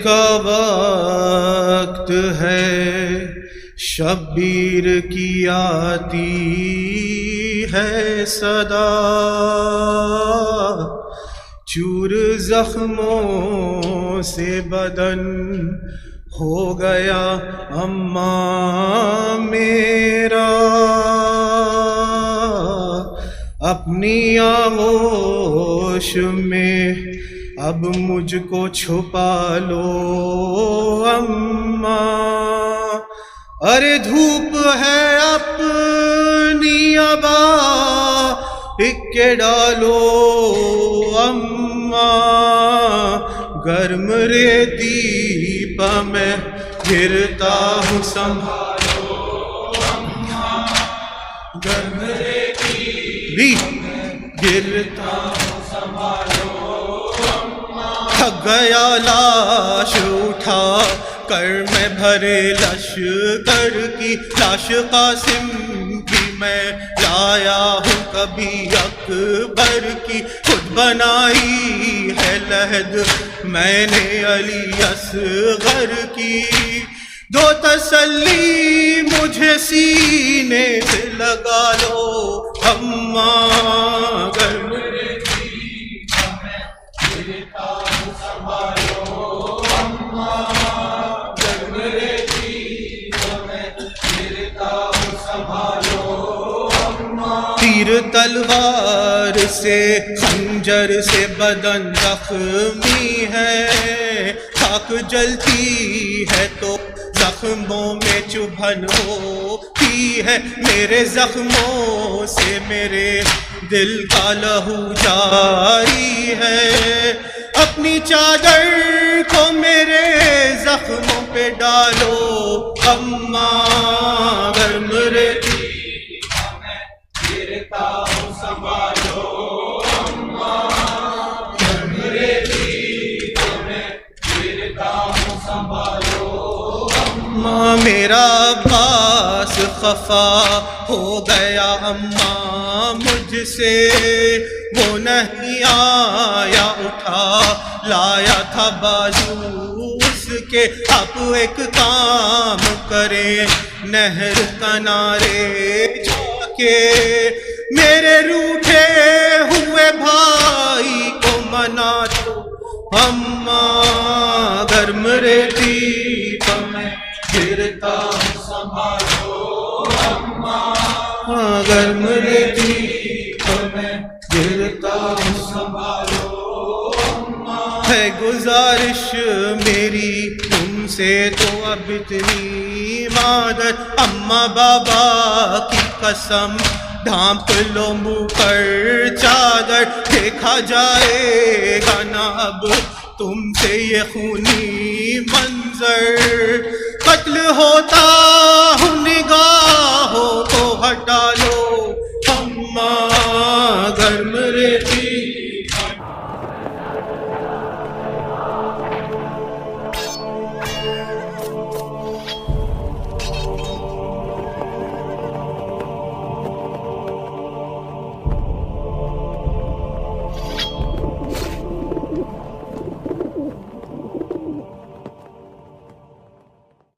کا وقت ہے، شبیر کی آتی ہے صدا، چور زخموں سے بدن ہو گیا اماں میرا، اپنی آغوش میں اب مجھ کو چھپا لو اماں، ارے دھوپ ہے اپنی ابا کے ڈالو اماں، گرم ریتی پہ میں گرتا ہوں سنبھالو اماں، گرم ریتی گرتا ہوں سنبھالو اماں، تھک گیا لاش اٹھا کر میں بھرے لشکر کی، لاش قاسم کی میں لایا ہوں کبھی اکبر کی، خود بنائی ہے لحد میں نے علی اصغر کی، دو تسلی مجھے سینے سے لگا لو اماں، گرم ریتی میں گرتا ہوں سنبھالو اماں، گرم ریتی میں گرتا ہوں سنبھالو اماں، تیر تلوار سے خنجر سے بدن زخمی ہے، خاک جلتی ہے تو زخموں میں چبھن ہوتی ہے، میرے زخموں سے میرے دل کا لہو جاری ہے، اپنی چادر کو میرے زخموں پہ ڈالو اماں، گرم ریتی میں گرتا ہوں سنبھالو اماں، گرم ریتی میں گرتا ہوں سنبھالو اماں، میرا عباس خفا ہو گیا اماں مجھ سے، وہ نہیں آیا اٹھا لایا تھا بازو اس کے، اب ایک کام کرے نہر کنارے جا کے، میرے روٹھے ہوئے بھائی کو منا دو اماں، گرم ریتی میں گرتا ہوں سنبھالو اماں، گرم ریتی میں گرتا ہوں سنبھالو اماں، ہے گزارش میری تم سے تو اب اتنی مادر، اماں بابا کی قسم ڈھانپ لو منہ پر چادر، دیکھا جائے گا نہ اب تم سے یہ خونی منظر، قتل ہوتا